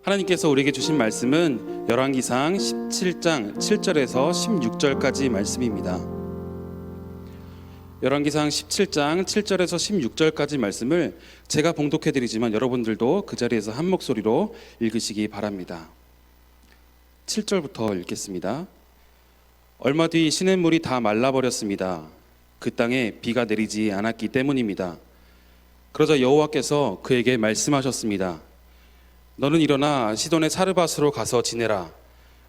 하나님께서 우리에게 주신 말씀은 열왕기상 17장 7절에서 16절까지 말씀입니다. 열왕기상 17장 7절에서 16절까지 말씀을 제가 봉독해 드리지만 여러분들도 그 자리에서 한 목소리로 읽으시기 바랍니다. 7절부터 읽겠습니다. 얼마 뒤 시냇물이 다 말라버렸습니다. 그 땅에 비가 내리지 않았기 때문입니다. 그러자 여호와께서 그에게 말씀하셨습니다. 너는 일어나 시돈의 사르밧으로 가서 지내라.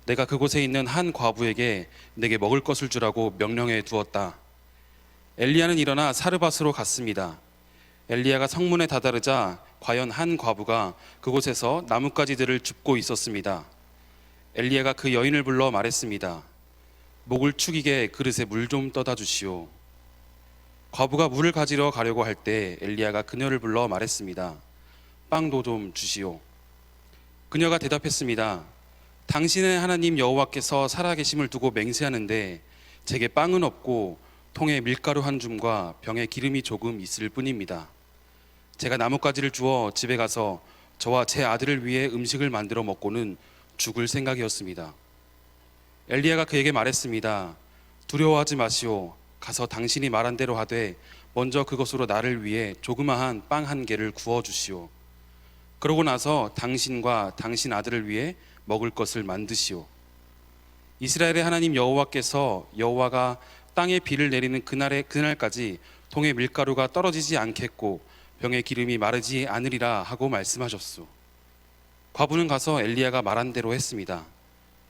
내가 그곳에 있는 한 과부에게 내게 먹을 것을 주라고 명령해 두었다. 엘리야는 일어나 사르밧으로 갔습니다. 엘리야가 성문에 다다르자 과연 한 과부가 그곳에서 나뭇가지들을 줍고 있었습니다. 엘리야가 그 여인을 불러 말했습니다. 목을 축이게 그릇에 물 좀 떠다 주시오. 과부가 물을 가지러 가려고 할 때 엘리야가 그녀를 불러 말했습니다. 빵도 좀 주시오. 그녀가 대답했습니다. 당신의 하나님 여호와께서 살아계심을 두고 맹세하는데 제게 빵은 없고 통에 밀가루 한 줌과 병에 기름이 조금 있을 뿐입니다. 제가 나뭇가지를 주워 집에 가서 저와 제 아들을 위해 음식을 만들어 먹고는 죽을 생각이었습니다. 엘리야가 그에게 말했습니다. 두려워하지 마시오. 가서 당신이 말한 대로 하되 먼저 그것으로 나를 위해 조그마한 빵 한 개를 구워 주시오. 그러고 나서 당신과 당신 아들을 위해 먹을 것을 만드시오. 이스라엘의 하나님 여호와가 땅에 비를 내리는 그날까지 통에 밀가루가 떨어지지 않겠고 병에 기름이 마르지 않으리라 하고 말씀하셨소. 과부는 가서 엘리야가 말한 대로 했습니다.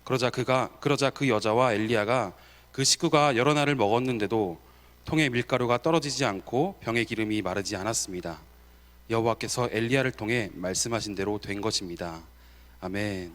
그러자 그 여자와 엘리야가 그 식구가 여러 날을 먹었는데도 통에 밀가루가 떨어지지 않고 병에 기름이 마르지 않았습니다. 여호와께서 엘리야를 통해 말씀하신 대로 된 것입니다. 아멘.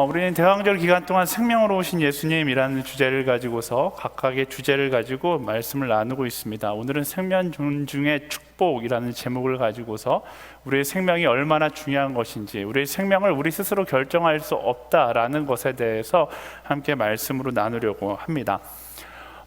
우리는 대왕절 기간 동안 생명으로 오신 예수님이라는 주제를 가지고서 각각의 주제를 가지고 말씀을 나누고 있습니다. 오늘은 생명 중의 축복이라는 제목을 가지고서 우리의 생명이 얼마나 중요한 것인지, 우리의 생명을 우리 스스로 결정할 수 없다라는 것에 대해서 함께 말씀으로 나누려고 합니다.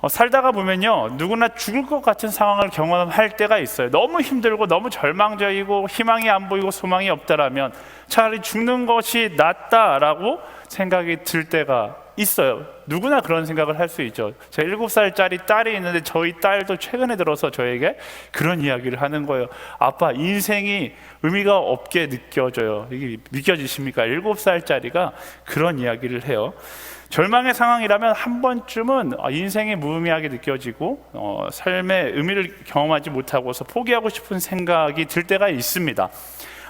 살다가 보면요, 누구나 죽을 것 같은 상황을 경험할 때가 있어요. 너무 힘들고 너무 절망적이고 희망이 안 보이고 소망이 없다라면 차라리 죽는 것이 낫다라고 생각이 들 때가 있어요. 누구나 그런 생각을 할 수 있죠. 제 7살짜리 딸이 있는데 저희 딸도 최근에 들어서 저에게 그런 이야기를 하는 거예요. 아빠, 인생이 의미가 없게 느껴져요. 이게 믿겨지십니까? 7살짜리가 그런 이야기를 해요. 절망의 상황이라면 한 번쯤은 인생이 무의미하게 느껴지고 삶의 의미를 경험하지 못하고서 포기하고 싶은 생각이 들 때가 있습니다.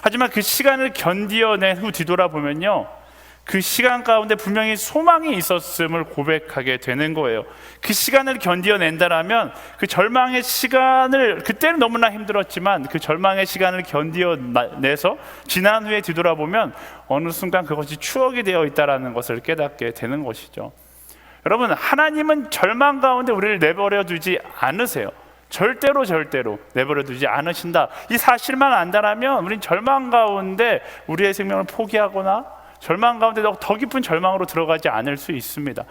하지만 그 시간을 견디어낸 후 뒤돌아보면요, 그 시간 가운데 분명히 소망이 있었음을 고백하게 되는 거예요. 그 시간을 견디어낸다라면 그 절망의 시간을, 그때는 너무나 힘들었지만 그 절망의 시간을 견디어내서 지난 후에 뒤돌아보면 어느 순간 그것이 추억이 되어 있다는 것을 깨닫게 되는 것이죠. 여러분, 하나님은 절망 가운데 우리를 내버려 두지 않으세요. 절대로 내버려 두지 않으신다. 이 사실만 안다라면 우린 절망 가운데 우리의 생명을 포기하거나 절망 가운데 더 깊은 절망으로 들어가지 않을 수 있습니다.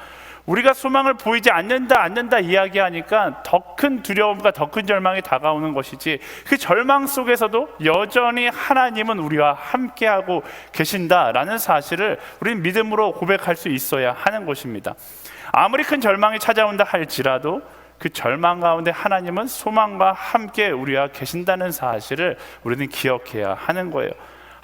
우리가 소망을 보이지 않는다 이야기하니까 더 큰 두려움과 더 큰 절망이 다가오는 것이지, 그 절망 속에서도 여전히 하나님은 우리와 함께하고 계신다라는 사실을 우리는 믿음으로 고백할 수 있어야 하는 것입니다. 아무리 큰 절망이 찾아온다 할지라도 그 절망 가운데 하나님은 소망과 함께 우리와 계신다는 사실을 우리는 기억해야 하는 거예요.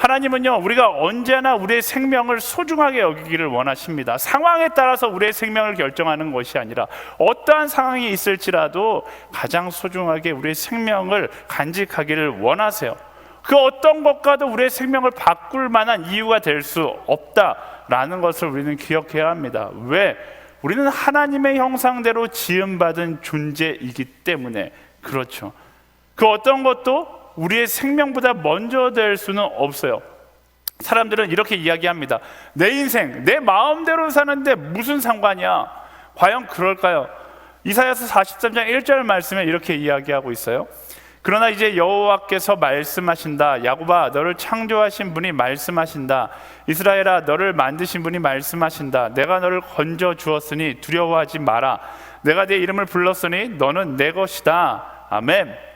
하나님은요, 우리가 언제나 우리의 생명을 소중하게 여기기를 원하십니다. 상황에 따라서 우리의 생명을 결정하는 것이 아니라 어떠한 상황이 있을지라도 가장 소중하게 우리의 생명을 간직하기를 원하세요. 그 어떤 것과도 우리의 생명을 바꿀 만한 이유가 될 수 없다라는 것을 우리는 기억해야 합니다. 왜? 우리는 하나님의 형상대로 지음받은 존재이기 때문에 그렇죠. 그 어떤 것도 우리의 생명보다 먼저 될 수는 없어요. 사람들은 이렇게 이야기합니다. 내 인생, 내 마음대로 사는데 무슨 상관이야? 과연 그럴까요? 이사야서 43장 1절 말씀에 이렇게 이야기하고 있어요. 그러나 이제 여호와께서 말씀하신다. 야곱아, 너를 창조하신 분이 말씀하신다. 이스라엘아, 너를 만드신 분이 말씀하신다. 내가 너를 건져 주었으니 두려워하지 마라. 내가 네 이름을 불렀으니 너는 내 것이다. 아멘.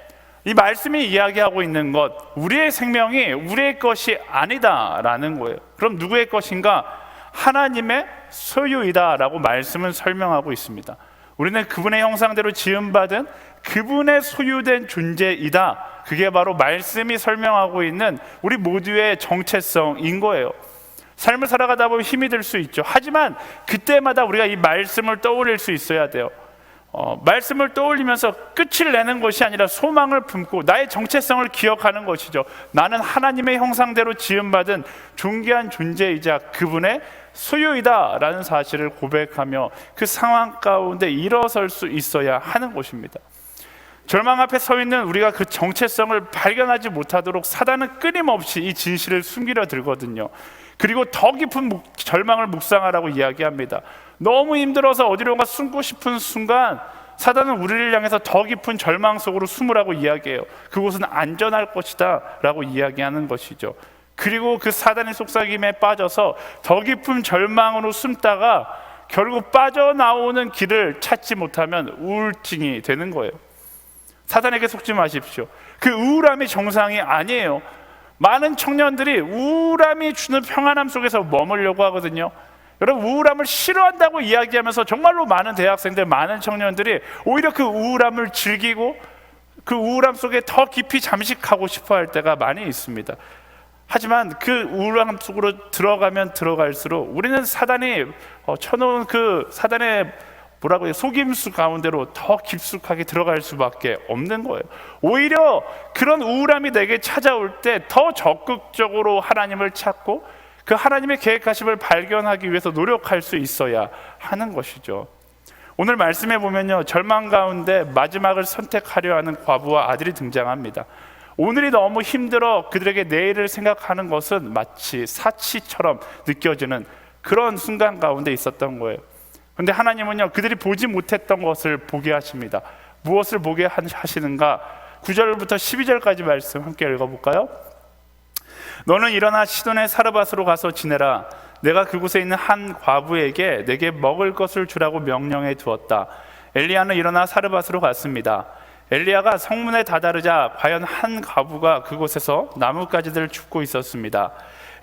이 말씀이 이야기하고 있는 것, 우리의 생명이 우리의 것이 아니다라는 거예요. 그럼 누구의 것인가? 하나님의 소유이다라고 말씀은 설명하고 있습니다. 우리는 그분의 형상대로 지음받은 그분의 소유된 존재이다. 그게 바로 말씀이 설명하고 있는 우리 모두의 정체성인 거예요. 삶을 살아가다 보면 힘이 들 수 있죠. 하지만 그때마다 우리가 이 말씀을 떠올릴 수 있어야 돼요. 말씀을 떠올리면서 끝을 내는 것이 아니라 소망을 품고 나의 정체성을 기억하는 것이죠. 나는 하나님의 형상대로 지음받은 존귀한 존재이자 그분의 소유이다 라는 사실을 고백하며 그 상황 가운데 일어설 수 있어야 하는 것입니다. 절망 앞에 서 있는 우리가 그 정체성을 발견하지 못하도록 사단은 끊임없이 이 진실을 숨기려 들거든요. 그리고 더 깊은 절망을 묵상하라고 이야기합니다. 너무 힘들어서 어디론가 숨고 싶은 순간 사단은 우리를 향해서 더 깊은 절망 속으로 숨으라고 이야기해요. 그곳은 안전할 것이다 라고 이야기하는 것이죠. 그리고 그 사단의 속삭임에 빠져서 더 깊은 절망으로 숨다가 결국 빠져나오는 길을 찾지 못하면 우울증이 되는 거예요. 사단에게 속지 마십시오. 그 우울함이 정상이 아니에요. 많은 청년들이 우울함이 주는 평안함 속에서 머물려고 하거든요. 여러분, 우울함을 싫어한다고 이야기하면서 정말로 많은 대학생들, 많은 청년들이 오히려 그 우울함을 즐기고 그 우울함 속에 더 깊이 잠식하고 싶어 할 때가 많이 있습니다. 하지만 그 우울함 속으로 들어가면 들어갈수록 우리는 사단이 쳐놓은 그 사단의 속임수 가운데로 더 깊숙하게 들어갈 수밖에 없는 거예요. 오히려 그런 우울함이 내게 찾아올 때 더 적극적으로 하나님을 찾고 그 하나님의 계획하심을 발견하기 위해서 노력할 수 있어야 하는 것이죠. 오늘 말씀해 보면요, 절망 가운데 마지막을 선택하려 하는 과부와 아들이 등장합니다. 오늘이 너무 힘들어 그들에게 내일을 생각하는 것은 마치 사치처럼 느껴지는 그런 순간 가운데 있었던 거예요. 그런데 하나님은요, 그들이 보지 못했던 것을 보게 하십니다. 무엇을 보게 하시는가? 9절부터 12절까지 말씀 함께 읽어볼까요? 너는 일어나 시돈의 사르밧으로 가서 지내라. 내가 그곳에 있는 한 과부에게 내게 먹을 것을 주라고 명령해 두었다. 엘리야는 일어나 사르밧으로 갔습니다. 엘리야가 성문에 다다르자 과연 한 과부가 그곳에서 나뭇가지들을 줍고 있었습니다.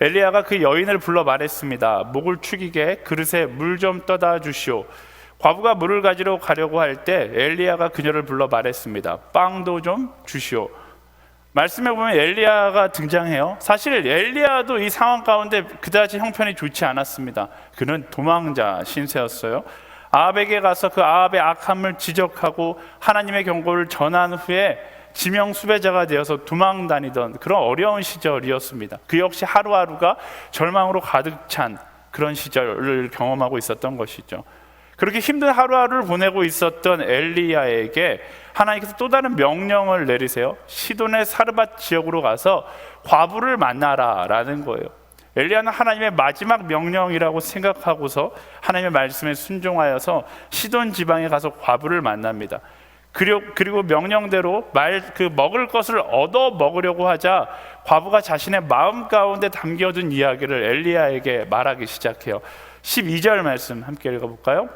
엘리야가 그 여인을 불러 말했습니다. 목을 축이게 그릇에 물 좀 떠다 주시오. 과부가 물을 가지러 가려고 할 때 엘리야가 그녀를 불러 말했습니다. 빵도 좀 주시오. 말씀해 보면 엘리야가 등장해요. 사실 엘리야도 이 상황 가운데 그다지 형편이 좋지 않았습니다. 그는 도망자 신세였어요. 아합에게 가서 그 아합의 악함을 지적하고 하나님의 경고를 전한 후에 지명 수배자가 되어서 도망 다니던 그런 어려운 시절이었습니다. 그 역시 하루하루가 절망으로 가득 찬 그런 시절을 경험하고 있었던 것이죠. 그렇게 힘든 하루하루를 보내고 있었던 엘리야에게 하나님께서 또 다른 명령을 내리세요. 시돈의 사르밧 지역으로 가서 과부를 만나라 라는 거예요. 엘리야는 하나님의 마지막 명령이라고 생각하고서 하나님의 말씀에 순종하여서 시돈 지방에 가서 과부를 만납니다. 그리고 명령대로 먹을 것을 얻어 먹으려고 하자 과부가 자신의 마음 가운데 담겨둔 이야기를 엘리야에게 말하기 시작해요. 12절 말씀 함께 읽어볼까요?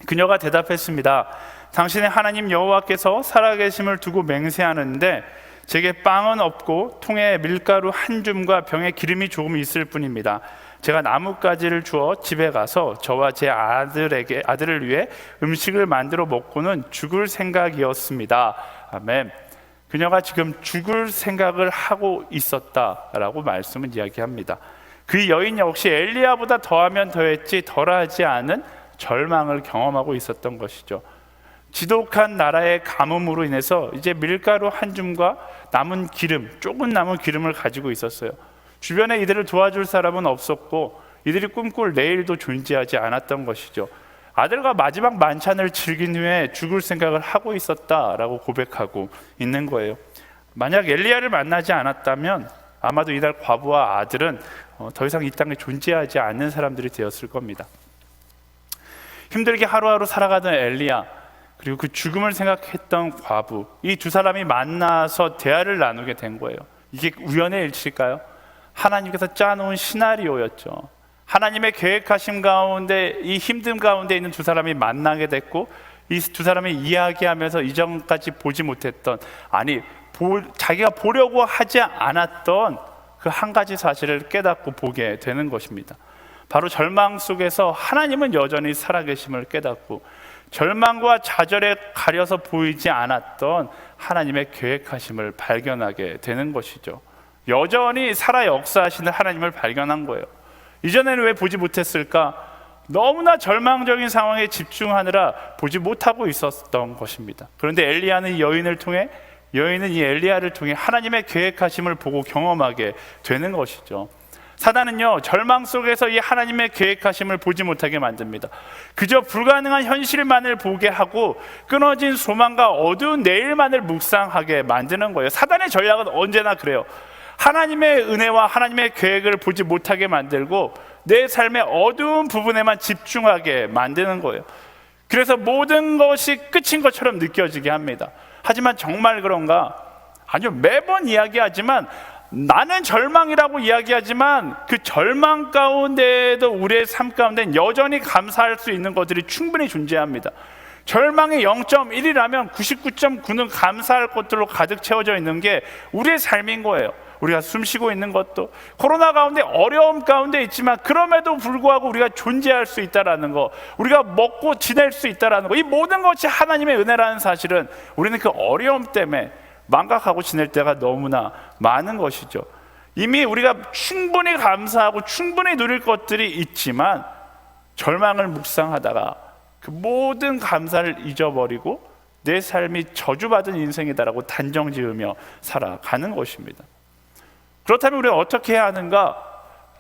그녀가 대답했습니다. 당신의 하나님 여호와께서 살아계심을 두고 맹세하는데 제게 빵은 없고 통에 밀가루 한 줌과 병에 기름이 조금 있을 뿐입니다. 제가 나뭇가지를 주어 집에 가서 저와 제 아들을 위해 음식을 만들어 먹고는 죽을 생각이었습니다. 아멘. 그녀가 지금 죽을 생각을 하고 있었다라고 말씀은 이야기합니다. 그 여인 역시 엘리야보다 더하면 더했지 덜하지 않은 절망을 경험하고 있었던 것이죠. 지독한 나라의 가뭄으로 인해서 이제 밀가루 한 줌과 조금 남은 기름을 가지고 있었어요. 주변에 이들을 도와줄 사람은 없었고 이들이 꿈꿀 내일도 존재하지 않았던 것이죠. 아들과 마지막 만찬을 즐긴 후에 죽을 생각을 하고 있었다라고 고백하고 있는 거예요. 만약 엘리야를 만나지 않았다면 아마도 이날 과부와 아들은 더 이상 이 땅에 존재하지 않는 사람들이 되었을 겁니다. 힘들게 하루하루 살아가던 엘리야, 그리고 그 죽음을 생각했던 과부, 이 두 사람이 만나서 대화를 나누게 된 거예요. 이게 우연의 일치일까요? 하나님께서 짜놓은 시나리오였죠. 하나님의 계획하심 가운데 이 힘듦 가운데 있는 두 사람이 만나게 됐고 이 두 사람이 이야기하면서 이전까지 보지 못했던, 자기가 보려고 하지 않았던 그 한 가지 사실을 깨닫고 보게 되는 것입니다. 바로 절망 속에서 하나님은 여전히 살아계심을 깨닫고, 절망과 좌절에 가려서 보이지 않았던 하나님의 계획하심을 발견하게 되는 것이죠. 여전히 살아 역사하시는 하나님을 발견한 거예요. 이전에는 왜 보지 못했을까? 너무나 절망적인 상황에 집중하느라 보지 못하고 있었던 것입니다. 그런데 엘리야는 여인은 이 엘리야를 통해 하나님의 계획하심을 보고 경험하게 되는 것이죠. 사단은요, 절망 속에서 이 하나님의 계획하심을 보지 못하게 만듭니다. 그저 불가능한 현실만을 보게 하고 끊어진 소망과 어두운 내일만을 묵상하게 만드는 거예요. 사단의 전략은 언제나 그래요. 하나님의 은혜와 하나님의 계획을 보지 못하게 만들고 내 삶의 어두운 부분에만 집중하게 만드는 거예요. 그래서 모든 것이 끝인 것처럼 느껴지게 합니다. 하지만 정말 그런가? 아니요, 매번 이야기하지만, 나는 절망이라고 이야기하지만 그 절망 가운데에도 우리의 삶 가운데는 여전히 감사할 수 있는 것들이 충분히 존재합니다. 절망의 0.1이라면 99.9는 감사할 것들로 가득 채워져 있는 게 우리의 삶인 거예요. 우리가 숨 쉬고 있는 것도, 코로나 가운데 어려움 가운데 있지만 그럼에도 불구하고 우리가 존재할 수 있다라는 거, 우리가 먹고 지낼 수 있다라는 거, 이 모든 것이 하나님의 은혜라는 사실은 우리는 그 어려움 때문에 망각하고 지낼 때가 너무나 많은 것이죠. 이미 우리가 충분히 감사하고 충분히 누릴 것들이 있지만 절망을 묵상하다가 그 모든 감사를 잊어버리고 내 삶이 저주받은 인생이다라고 단정지으며 살아가는 것입니다. 그렇다면 우리가 어떻게 해야 하는가?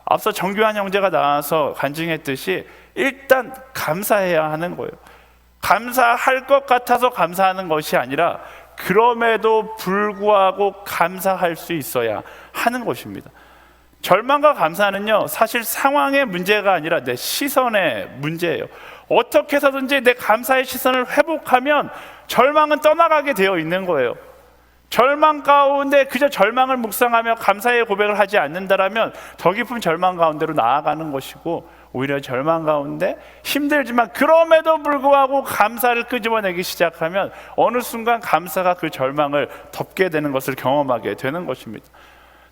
앞서 정규환 형제가 나와서 간증했듯이 일단 감사해야 하는 거예요. 감사할 것 같아서 감사하는 것이 아니라 그럼에도 불구하고 감사할 수 있어야 하는 것입니다. 절망과 감사는요, 사실 상황의 문제가 아니라 내 시선의 문제예요. 어떻게 해서든지 내 감사의 시선을 회복하면 절망은 떠나가게 되어 있는 거예요. 절망 가운데 그저 절망을 묵상하며 감사의 고백을 하지 않는다라면 더 깊은 절망 가운데로 나아가는 것이고, 오히려 절망 가운데 힘들지만 그럼에도 불구하고 감사를 끄집어내기 시작하면 어느 순간 감사가 그 절망을 덮게 되는 것을 경험하게 되는 것입니다.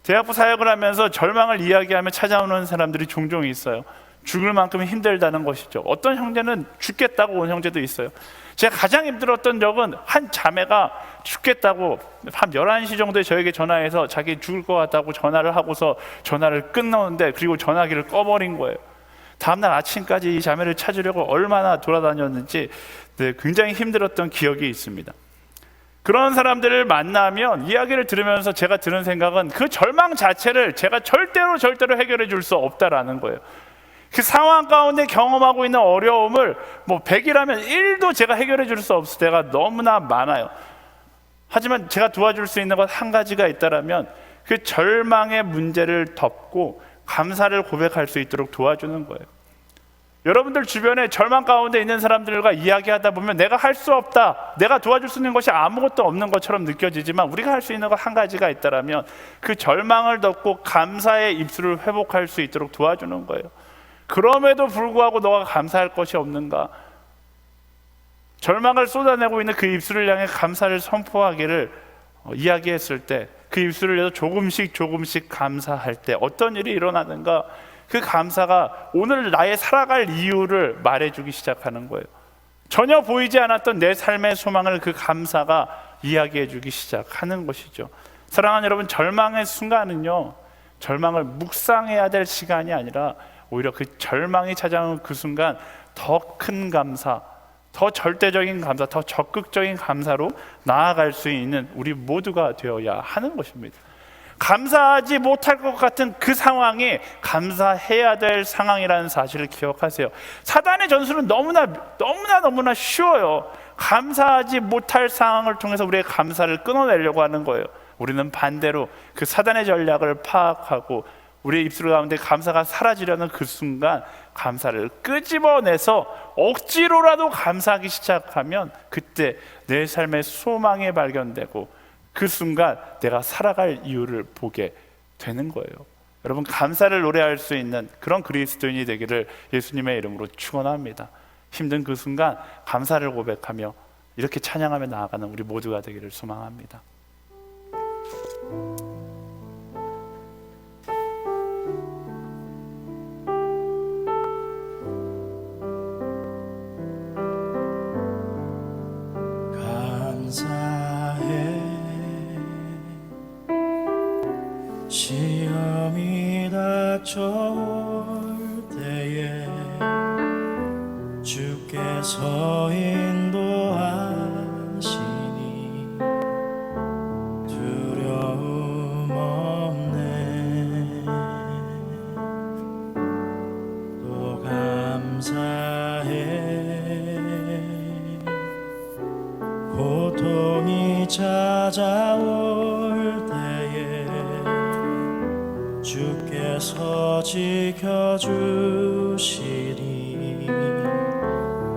대학부 사역을 하면서 절망을 이야기하며 찾아오는 사람들이 종종 있어요. 죽을 만큼 힘들다는 것이죠. 어떤 형제는 죽겠다고 온 형제도 있어요. 제가 가장 힘들었던 적은 한 자매가 죽겠다고 밤 11시 정도에 저에게 전화해서 자기 죽을 것 같다고 전화를 하고서 전화를 끊었는데, 그리고 전화기를 꺼버린 거예요. 다음날 아침까지 이 자매를 찾으려고 얼마나 돌아다녔는지 굉장히 힘들었던 기억이 있습니다. 그런 사람들을 만나면 이야기를 들으면서 제가 드는 생각은 그 절망 자체를 제가 절대로 해결해 줄 수 없다라는 거예요. 그 상황 가운데 경험하고 있는 어려움을 100이라면 1도 제가 해결해 줄 수 없을 때가 너무나 많아요. 하지만 제가 도와줄 수 있는 것 한 가지가 있다라면 그 절망의 문제를 덮고 감사를 고백할 수 있도록 도와주는 거예요. 여러분들 주변에 절망 가운데 있는 사람들과 이야기하다 보면 내가 할 수 없다, 내가 도와줄 수 있는 것이 아무것도 없는 것처럼 느껴지지만 우리가 할 수 있는 것 한 가지가 있다라면 그 절망을 덮고 감사의 입술을 회복할 수 있도록 도와주는 거예요. 그럼에도 불구하고 너가 감사할 것이 없는가? 절망을 쏟아내고 있는 그 입술을 향해 감사를 선포하기를 이야기했을 때, 그 입술을 내서 조금씩 감사할 때 어떤 일이 일어나는가? 그 감사가 오늘 나의 살아갈 이유를 말해주기 시작하는 거예요. 전혀 보이지 않았던 내 삶의 소망을 그 감사가 이야기해주기 시작하는 것이죠. 사랑하는 여러분, 절망의 순간은요, 절망을 묵상해야 될 시간이 아니라 오히려 그 절망이 찾아오는 그 순간 더 큰 감사, 더 절대적인 감사, 더 적극적인 감사로 나아갈 수 있는 우리 모두가 되어야 하는 것입니다. 감사하지 못할 것 같은 그 상황이 감사해야 될 상황이라는 사실을 기억하세요. 사단의 전술은 너무나 쉬워요. 감사하지 못할 상황을 통해서 우리의 감사를 끊어내려고 하는 거예요. 우리는 반대로 그 사단의 전략을 파악하고 우리의 입술 가운데 감사가 사라지려는 그 순간 감사를 끄집어내서 억지로라도 감사하기 시작하면 그때 내 삶의 소망이 발견되고 그 순간 내가 살아갈 이유를 보게 되는 거예요. 여러분, 감사를 노래할 수 있는 그런 그리스도인이 되기를 예수님의 이름으로 축원합니다. 힘든 그 순간 감사를 고백하며 이렇게 찬양하며 나아가는 우리 모두가 되기를 소망합니다. 감사해 시험이 닥쳐올 때에 주께서 인도하시니 두려움 없네. 또 감사해 고통이 찾아올 때에 주께서 지켜주시리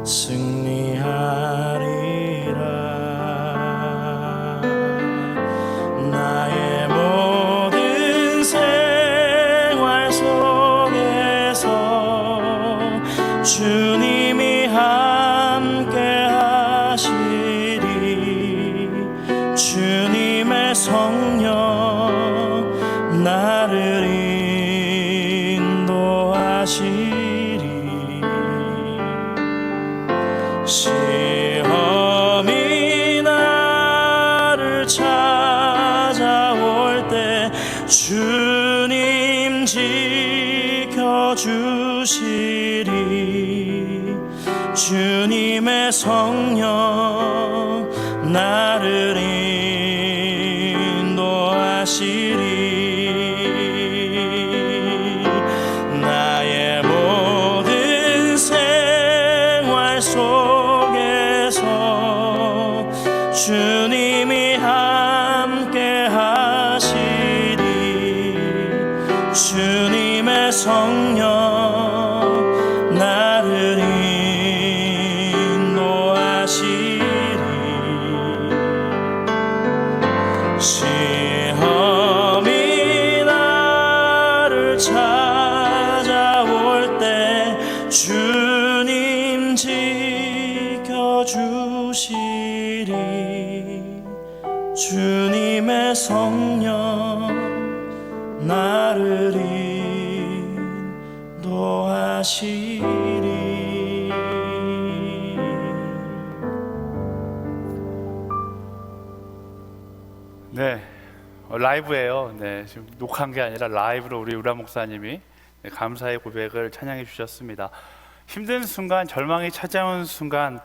승리하리라. 나의 모든 생활 속에서 주님이 함께 하시리. 주님의 성령 나를 인도하시리. 시험이 나를 찾아올 때 주님 지켜주시리. 주님의 성령 나를 인도하시리. 나의 모든 생활 속에서 주님이 함께 하시리. 주님의 성령 나를 인도하시리. 시험이 나를 찾아올 때 주님 지켜주시리. 주님의 성령 나를 인도하시리. 네, 라이브예요. 네, 지금 녹화한 게 아니라 라이브로 우리 우라 목사님이 감사의 고백을 찬양해 주셨습니다. 힘든 순간, 절망이 찾아온 순간,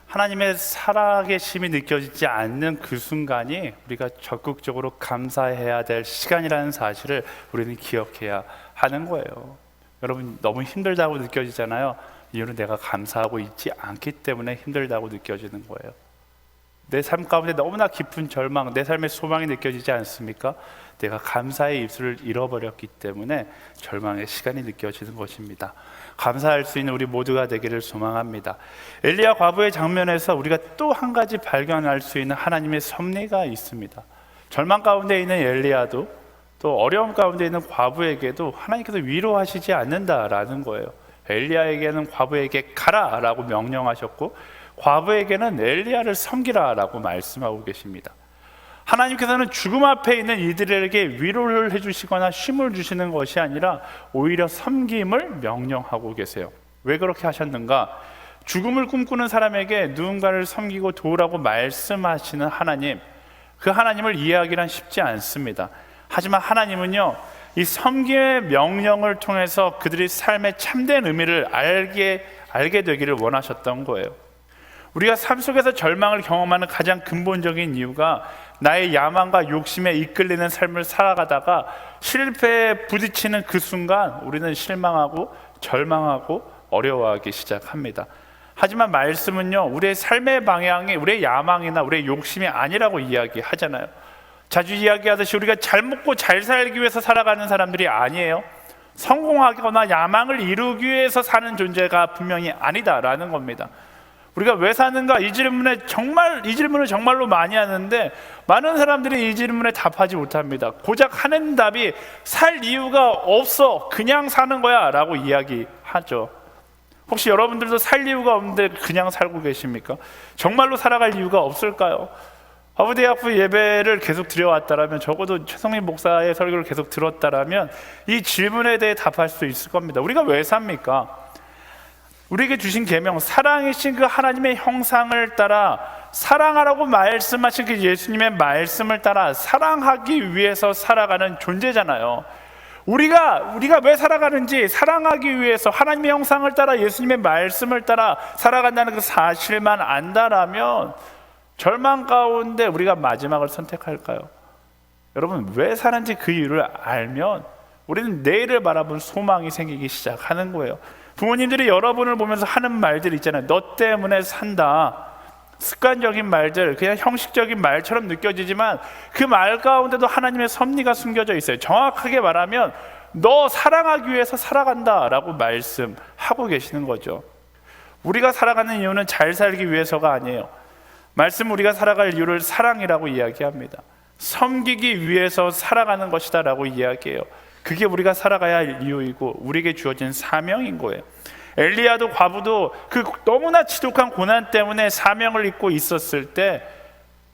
하나님의 살아계심이 느껴지지 않는 그 순간이 우리가 적극적으로 감사해야 될 시간이라는 사실을 우리는 기억해야 하는 거예요. 여러분, 너무 힘들다고 느껴지잖아요. 이유는 내가 감사하고 있지 않기 때문에 힘들다고 느껴지는 거예요. 내 삶 가운데 너무나 깊은 절망, 내 삶의 소망이 느껴지지 않습니까? 내가 감사의 입술을 잃어버렸기 때문에 절망의 시간이 느껴지는 것입니다. 감사할 수 있는 우리 모두가 되기를 소망합니다. 엘리야 과부의 장면에서 우리가 또 한 가지 발견할 수 있는 하나님의 섭리가 있습니다. 절망 가운데 있는 엘리야도 또 어려움 가운데 있는 과부에게도 하나님께서 위로하시지 않는다라는 거예요. 엘리야에게는 과부에게 가라라고 명령하셨고, 과부에게는 엘리야를 섬기라라고 말씀하고 계십니다. 하나님께서는 죽음 앞에 있는 이들에게 위로를 해주시거나 쉼을 주시는 것이 아니라 오히려 섬김을 명령하고 계세요. 왜 그렇게 하셨는가? 죽음을 꿈꾸는 사람에게 누군가를 섬기고 도우라고 말씀하시는 하나님, 그 하나님을 이해하기란 쉽지 않습니다. 하지만 하나님은요, 이 섬김의 명령을 통해서 그들이 삶의 참된 의미를 알게 되기를 원하셨던 거예요. 우리가 삶 속에서 절망을 경험하는 가장 근본적인 이유가 나의 야망과 욕심에 이끌리는 삶을 살아가다가 실패에 부딪히는 그 순간 우리는 실망하고 절망하고 어려워하기 시작합니다. 하지만 말씀은요, 우리의 삶의 방향이 우리의 야망이나 우리의 욕심이 아니라고 이야기하잖아요. 자주 이야기하듯이 우리가 잘 먹고 잘 살기 위해서 살아가는 사람들이 아니에요. 성공하거나 야망을 이루기 위해서 사는 존재가 분명히 아니다라는 겁니다. 우리가 왜 사는가? 이 질문을 정말로 많이 하는데 많은 사람들이 이 질문에 답하지 못합니다. 고작 하는 답이 살 이유가 없어, 그냥 사는 거야 라고 이야기하죠. 혹시 여러분들도 살 이유가 없는데 그냥 살고 계십니까? 정말로 살아갈 이유가 없을까요? 아부대학부 예배를 계속 드려왔다라면, 적어도 최성민 목사의 설교를 계속 들었다라면 이 질문에 대해 답할 수 있을 겁니다. 우리가 왜 삽니까? 우리에게 주신 계명, 사랑이신 그 하나님의 형상을 따라, 사랑하라고 말씀하신 그 예수님의 말씀을 따라 사랑하기 위해서 살아가는 존재잖아요. 우리가 왜 살아가는지, 사랑하기 위해서 하나님의 형상을 따라 예수님의 말씀을 따라 살아간다는 그 사실만 안다라면 절망 가운데 우리가 마지막을 선택할까요? 여러분, 왜 사는지 그 이유를 알면 우리는 내일을 바라본 소망이 생기기 시작하는 거예요. 부모님들이 여러분을 보면서 하는 말들 있잖아요. 너 때문에 산다. 습관적인 말들, 그냥 형식적인 말처럼 느껴지지만 그 말 가운데도 하나님의 섭리가 숨겨져 있어요. 정확하게 말하면 너 사랑하기 위해서 살아간다라고 말씀하고 계시는 거죠. 우리가 살아가는 이유는 잘 살기 위해서가 아니에요. 말씀, 우리가 살아갈 이유를 사랑이라고 이야기합니다. 섬기기 위해서 살아가는 것이다 라고 이야기해요. 그게 우리가 살아가야 할 이유이고 우리에게 주어진 사명인 거예요. 엘리야도, 과부도 그 너무나 지독한 고난 때문에 사명을 잊고 있었을 때,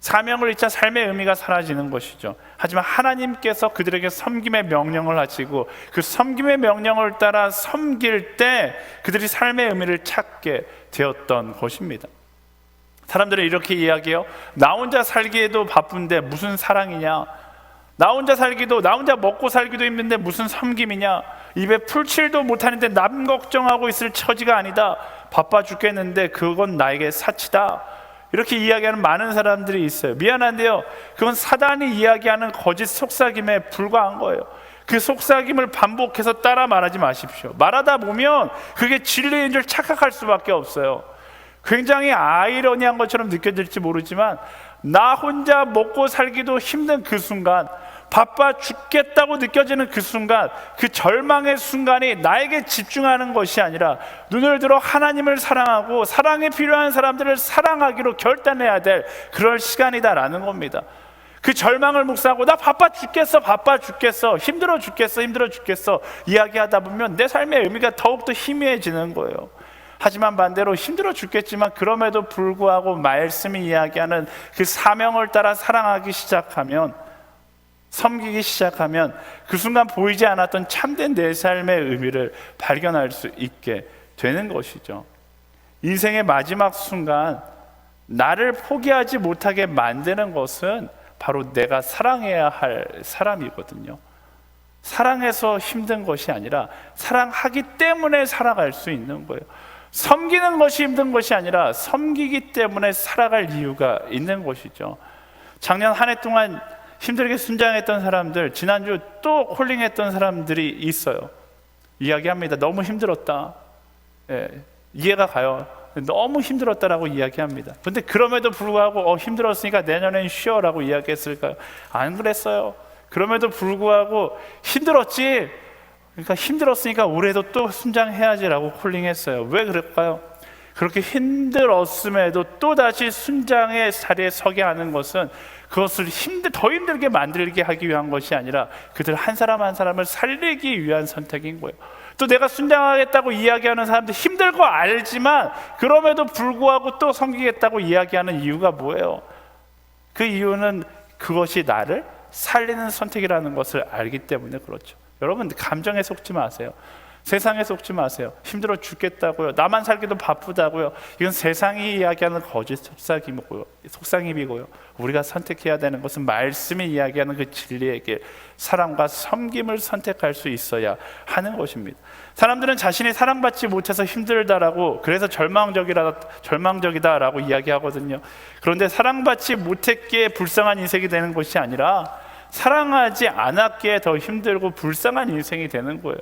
사명을 잊자 삶의 의미가 사라지는 것이죠. 하지만 하나님께서 그들에게 섬김의 명령을 하시고 그 섬김의 명령을 따라 섬길 때 그들이 삶의 의미를 찾게 되었던 것입니다. 사람들은 이렇게 이야기해요. 나 혼자 살기에도 바쁜데 무슨 사랑이냐? 나 혼자 살기도, 나 혼자 먹고 살기도 힘든데 무슨 섬김이냐? 입에 풀칠도 못하는데 남 걱정하고 있을 처지가 아니다. 바빠 죽겠는데 그건 나에게 사치다. 이렇게 이야기하는 많은 사람들이 있어요. 미안한데요, 그건 사단이 이야기하는 거짓 속삭임에 불과한 거예요. 그 속삭임을 반복해서 따라 말하지 마십시오. 말하다 보면 그게 진리인 줄 착각할 수밖에 없어요. 굉장히 아이러니한 것처럼 느껴질지 모르지만 나 혼자 먹고 살기도 힘든 그 순간, 바빠 죽겠다고 느껴지는 그 순간, 그 절망의 순간이 나에게 집중하는 것이 아니라 눈을 들어 하나님을 사랑하고 사랑에 필요한 사람들을 사랑하기로 결단해야 될 그럴 시간이다라는 겁니다. 그 절망을 묵상하고 나 바빠 죽겠어, 힘들어 죽겠어 이야기하다 보면 내 삶의 의미가 더욱더 희미해지는 거예요. 하지만 반대로 힘들어 죽겠지만 그럼에도 불구하고 말씀이 이야기하는 그 사명을 따라 사랑하기 시작하면, 섬기기 시작하면 그 순간 보이지 않았던 참된 내 삶의 의미를 발견할 수 있게 되는 것이죠. 인생의 마지막 순간 나를 포기하지 못하게 만드는 것은 바로 내가 사랑해야 할 사람이거든요. 사랑해서 힘든 것이 아니라 사랑하기 때문에 살아갈 수 있는 거예요. 섬기는 것이 힘든 것이 아니라 섬기기 때문에 살아갈 이유가 있는 것이죠. 작년 한 해 동안 힘들게 순장했던 사람들, 지난주 또 콜링했던 사람들이 있어요. 이야기합니다. 너무 힘들었다. 이해가 가요. 너무 힘들었다라고 이야기합니다. 그런데 그럼에도 불구하고 힘들었으니까 내년엔 쉬어라고 이야기했을까요? 안 그랬어요. 그럼에도 불구하고 힘들었지, 그러니까 힘들었으니까 올해도 또 순장해야지라고 콜링했어요. 왜 그럴까요? 그렇게 힘들었음에도 또다시 순장의 자리에 서게 하는 것은 그것을 더 힘들게 만들게 하기 위한 것이 아니라 그들 한 사람 한 사람을 살리기 위한 선택인 거예요. 또 내가 순장하겠다고 이야기하는 사람들 힘들 거 알지만 그럼에도 불구하고 또 섬기겠다고 이야기하는 이유가 뭐예요? 그 이유는 그것이 나를 살리는 선택이라는 것을 알기 때문에 그렇죠. 여러분, 감정에 속지 마세요. 세상에 속지 마세요. 힘들어 죽겠다고요, 나만 살기도 바쁘다고요, 이건 세상이 이야기하는 거짓 속삭임이고요. 우리가 선택해야 되는 것은 말씀이 이야기하는 그 진리의 길, 사랑과 섬김을 선택할 수 있어야 하는 것입니다. 사람들은 자신이 사랑받지 못해서 힘들다라고, 그래서 절망적이다라고 이야기하거든요. 그런데 사랑받지 못했기에 불쌍한 인생이 되는 것이 아니라 사랑하지 않았기에 더 힘들고 불쌍한 인생이 되는 거예요.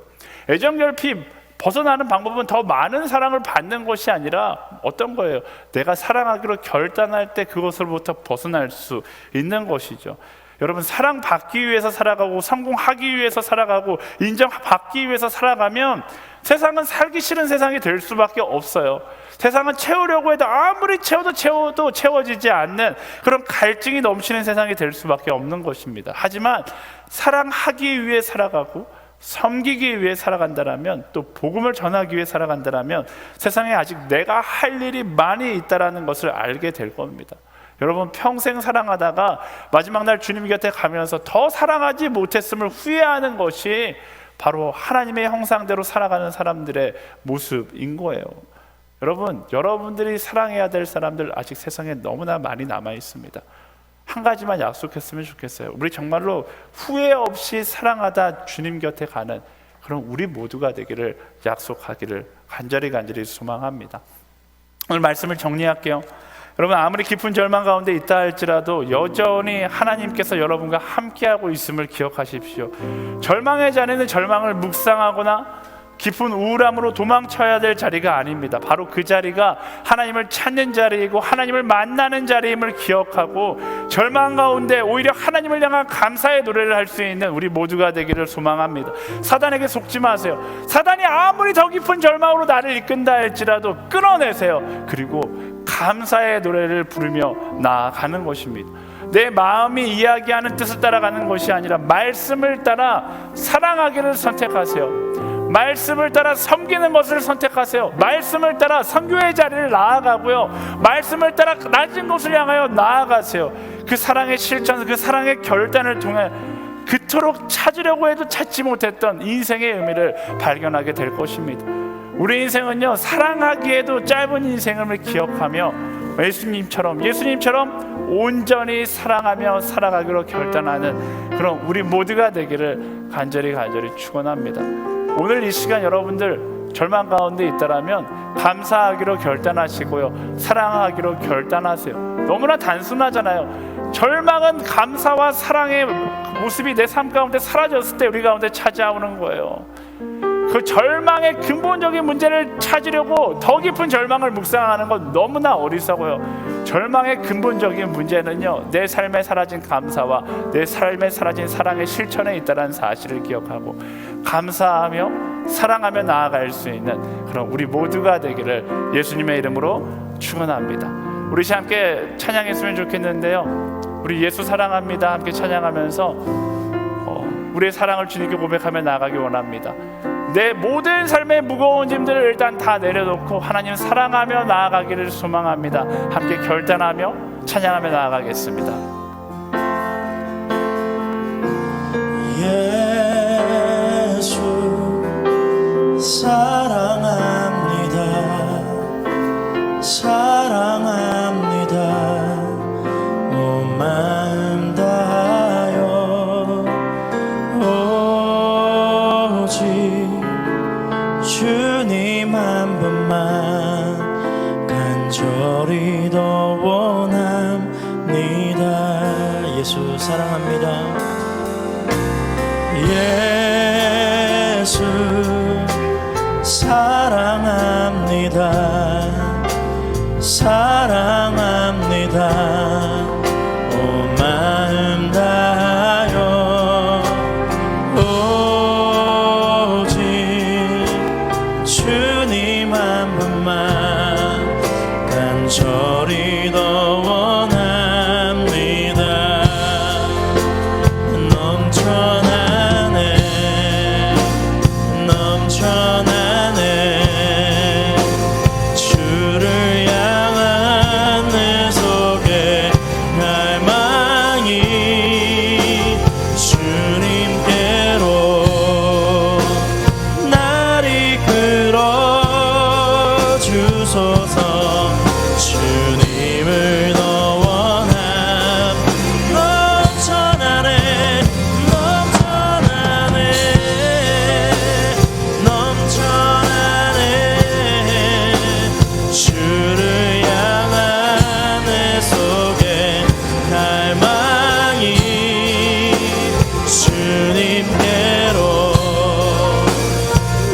애정결핍 벗어나는 방법은 더 많은 사랑을 받는 것이 아니라 어떤 거예요? 내가 사랑하기로 결단할 때 그것으로부터 벗어날 수 있는 것이죠. 여러분, 사랑받기 위해서 살아가고 성공하기 위해서 살아가고 인정받기 위해서 살아가면 세상은 살기 싫은 세상이 될 수밖에 없어요. 세상은 채우려고 해도 아무리 채워도 채워지지 않는 그런 갈증이 넘치는 세상이 될 수밖에 없는 것입니다. 하지만 사랑하기 위해 살아가고 섬기기 위해 살아간다라면, 또 복음을 전하기 위해 살아간다라면 세상에 아직 내가 할 일이 많이 있다라는 것을 알게 될 겁니다. 여러분, 평생 사랑하다가 마지막 날 주님 곁에 가면서 더 사랑하지 못했음을 후회하는 것이 바로 하나님의 형상대로 살아가는 사람들의 모습인 거예요. 여러분, 여러분들이 사랑해야 될 사람들 아직 세상에 너무나 많이 남아 있습니다. 한 가지만 약속했으면 좋겠어요. 우리 정말로 후회 없이 사랑하다 주님 곁에 가는 그런 우리 모두가 되기를 약속하기를 간절히 소망합니다. 오늘 말씀을 정리할게요. 여러분, 아무리 깊은 절망 가운데 있다 할지라도 여전히 하나님께서 여러분과 함께하고 있음을 기억하십시오. 절망의 자리는 절망을 묵상하거나 깊은 우울함으로 도망쳐야 될 자리가 아닙니다. 바로 그 자리가 하나님을 찾는 자리이고 하나님을 만나는 자리임을 기억하고 절망 가운데 오히려 하나님을 향한 감사의 노래를 할 수 있는 우리 모두가 되기를 소망합니다. 사단에게 속지 마세요. 사단이 아무리 더 깊은 절망으로 나를 이끈다 할지라도 끊어내세요. 그리고 감사의 노래를 부르며 나아가는 것입니다. 내 마음이 이야기하는 뜻을 따라가는 것이 아니라 말씀을 따라 사랑하기를 선택하세요. 말씀을 따라 섬기는 것을 선택하세요. 말씀을 따라 선교의 자리를 나아가고요, 말씀을 따라 낮은 곳을 향하여 나아가세요. 그 사랑의 실천, 그 사랑의 결단을 통해 그토록 찾으려고 해도 찾지 못했던 인생의 의미를 발견하게 될 것입니다. 우리 인생은요, 사랑하기에도 짧은 인생을 기억하며 예수님처럼 온전히 사랑하며 살아가기로 결단하는 그런 우리 모두가 되기를 간절히 축원합니다. 오늘 이 시간 여러분들 절망 가운데 있다라면 감사하기로 결단하시고요, 사랑하기로 결단하세요. 너무나 단순하잖아요. 절망은 감사와 사랑의 모습이 내 삶 가운데 사라졌을 때 우리 가운데 찾아오는 거예요. 그 절망의 근본적인 문제를 찾으려고 더 깊은 절망을 묵상하는 건 너무나 어리석어요. 절망의 근본적인 문제는요, 내 삶에 사라진 감사와 내 삶에 사라진 사랑의 실천에 있다는 사실을 기억하고 감사하며 사랑하며 나아갈 수 있는 그런 우리 모두가 되기를 예수님의 이름으로 축원합니다. 우리 함께 찬양했으면 좋겠는데요, 우리 예수 사랑합니다 함께 찬양하면서 우리의 사랑을 주님께 고백하며 나아가기 원합니다. 내 모든 삶의 무거운 짐들을 일단 다 내려놓고 하나님 사랑하며 나아가기를 소망합니다. 함께 결단하며 찬양하며 나아가겠습니다. 예수 사랑합니다. 사랑합니다. 온 마음 다하여 오직 주님 한 분만 간절히 더 원합니다. 예수 사랑합니다. 예수 사랑합니다. 사랑합니다. 온 마음 다하여 오직 주님 한 분만 간절히 더 원합니다. 넘쳐나네 주를 향한 내 속에 갈망이 주님께로 날 이끌어 주소서. 주님을 더 원함. 넘쳐나네 주를 향한 내 속에 갈망이 주님께로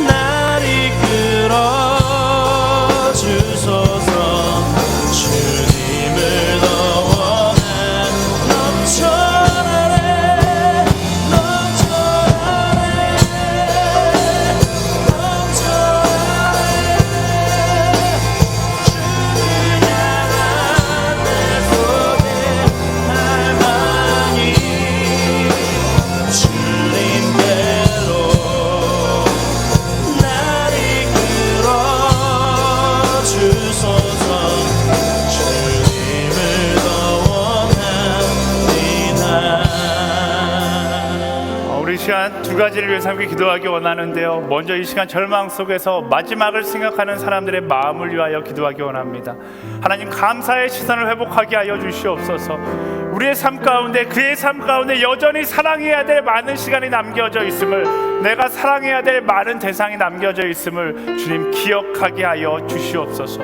날 이끌어 주소서. 주님을 가지를 위해서 함께 기도하기 원하는데요. 먼저 이 시간 절망 속에서 마지막을 생각하는 사람들의 마음을 위하여 기도하기 원합니다. 하나님, 감사의 시선을 회복하게 하여 주시옵소서. 우리의 삶 가운데, 그의 삶 가운데 여전히 사랑해야 될 많은 시간이 남겨져 있음을, 내가 사랑해야 될 많은 대상이 남겨져 있음을 주님 기억하게 하여 주시옵소서.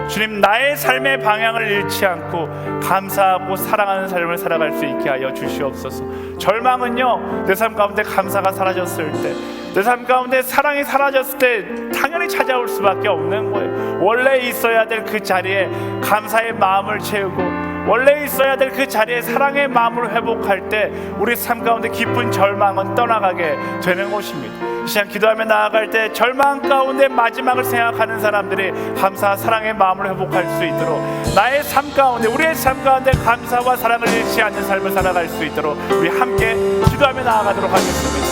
주님, 나의 삶의 방향을 잃지 않고 감사하고 사랑하는 삶을 살아갈 수 있게 하여 주시옵소서. 절망은요, 내 삶 가운데 감사가 사라졌을 때, 내 삶 가운데 사랑이 사라졌을 때 당연히 찾아올 수밖에 없는 거예요. 원래 있어야 될 그 자리에 감사의 마음을 채우고, 원래 있어야 될 그 자리에 사랑의 마음을 회복할 때 우리 삶 가운데 깊은 절망은 떠나가게 되는 것입니다. 이 시간 기도하며 나아갈 때 절망 가운데 마지막을 생각하는 사람들이 감사와 사랑의 마음을 회복할 수 있도록, 나의 삶 가운데, 우리의 삶 가운데 감사와 사랑을 잃지 않는 삶을 살아갈 수 있도록 우리 함께 기도하며 나아가도록 하겠습니다.